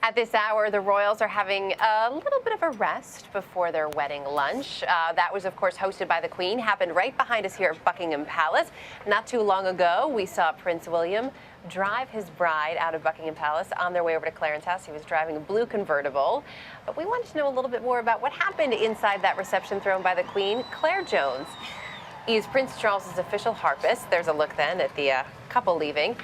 At this hour, the royals are having a little bit of a rest before their wedding lunch. That was, of course, hosted by the Queen, happened right behind us here at Buckingham Palace. Not too long ago, we saw Prince William drive his bride out of Buckingham Palace on their way over to Clarence's house. He was driving a blue convertible. But we wanted to know a little bit more about what happened inside that reception thrown by the Queen. Claire Jones is Prince Charles's official harpist. There's a look then at the couple leaving.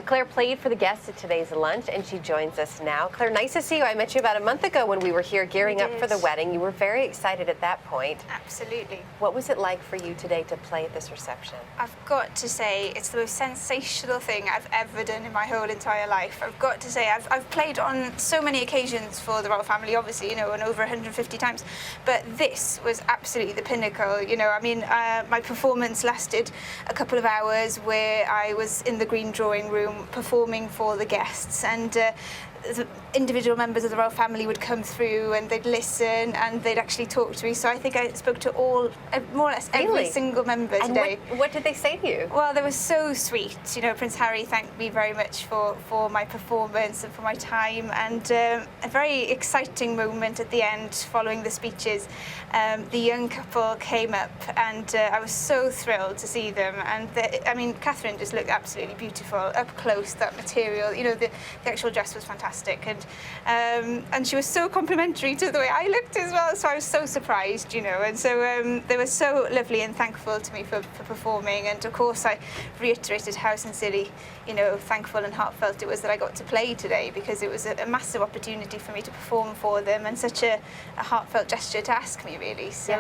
Claire played for the guests at today's lunch, and she joins us now. Claire, nice to see you. I met you about a month ago when we were here gearing up for the wedding. You were very excited at that point. Absolutely. What was it like for you today to play at this reception? I've got to say, it's the most sensational thing I've ever done in my whole entire life. I've got to say, I've played on so many occasions for the royal family, obviously, you know, and over 150 times. But this was absolutely the pinnacle, you know. I mean, my performance lasted a couple of hours where I was in the green drawing room performing for the guests, and the individual members of the royal family would come through and they'd listen and they'd actually talk to me. So I think I spoke to all, more or less every single member today. And what did they say to you? Well, they were so sweet. You know, Prince Harry thanked me very much for my performance and for my time, and a very exciting moment at the end following the speeches. The young couple came up and I was so thrilled to see them, and I mean, Catherine just looked absolutely beautiful up close. That material, you know, the actual dress was fantastic, and she was so complimentary to the way I looked as well, so I was so surprised, you know. And so they were so lovely and thankful to me for performing, and of course I reiterated how sincerely, you know, thankful and heartfelt it was that I got to play today, because it was a massive opportunity for me to perform for them, and such a heartfelt gesture to ask me, really. So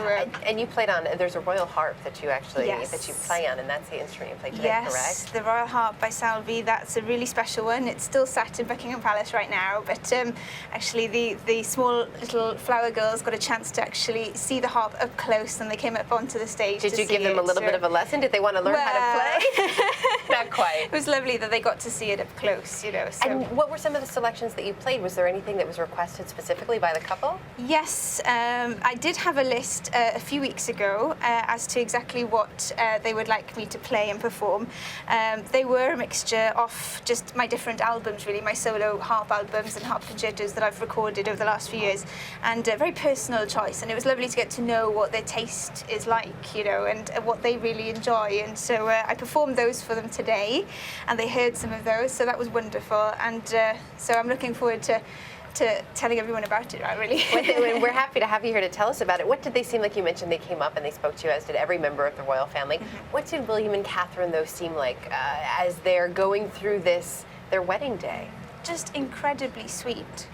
and you played on, there's a royal harp that you actually yes. that you play on, and that's the instrument you play today, yes, correct? The Royal Harp by Salvi. That's a really special one. It's still sat in Buckingham Palace right now, but actually the small little flower girls got a chance to actually see the harp up close, and they came up onto the stage. Did you give them a little bit of a lesson? Did they want to learn how to play? Not quite. It was lovely that they got to see it up close, you know. So. And what were some of the selections that you played? Was there anything that was requested specifically by the couple? Yes, I did have a list a few weeks ago as to exactly what they would like me to play and perform. They were a mixture of just my different albums, really, my solo harp albums and harp concertos that I've recorded over the last few years, and a very personal choice. And it was lovely to get to know what their taste is like, you know, and what they really enjoy. And so I performed those for them today, and they heard some of those, so that was wonderful. And so I'm looking forward to telling everyone about it, right, really. We're happy to have you here to tell us about it. What did they seem like? You mentioned they came up and they spoke to you, as did every member of the royal family. Mm-hmm. What did William and Catherine, though, seem like as they're going through their wedding day? Just incredibly sweet,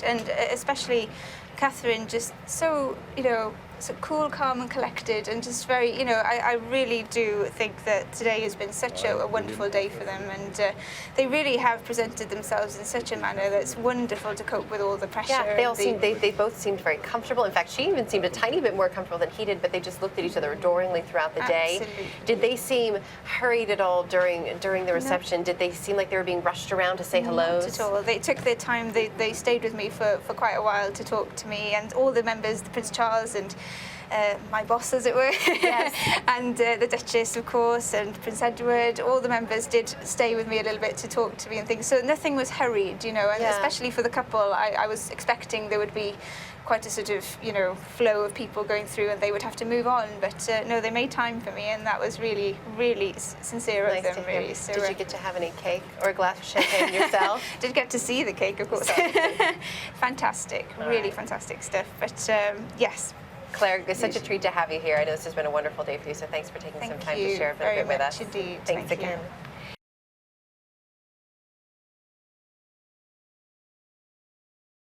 and especially Catherine, just so, you know, so cool, calm and collected, and just very, you know, I really do think that today has been such a wonderful day for them, and they really have presented themselves in such a manner that's wonderful to cope with all the pressure. Yeah, they both seemed very comfortable. In fact, she even seemed a tiny bit more comfortable than he did, but they just looked at each other adoringly throughout the day. Absolutely. Did they seem hurried at all during the reception? No. Did they seem like they were being rushed around to say hellos? Not at all. They took their time. They stayed with me for quite a while to talk to me, and all the members, Prince Charles and my boss, as it were, yes. And the Duchess, of course, and Prince Edward, all the members did stay with me a little bit to talk to me and things. So nothing was hurried, you know, and especially for the couple, I was expecting there would be quite a sort of, you know, flow of people going through and they would have to move on. But no, they made time for me, and that was really, really sincere of them, really. So, did you get to have any cake or a glass of champagne yourself? Did get to see the cake, of course. Fantastic, really fantastic stuff. But yes. Claire, it's such a treat to have you here. I know this has been a wonderful day for you, so thanks for taking some time to share a bit with us. Indeed. Thanks again.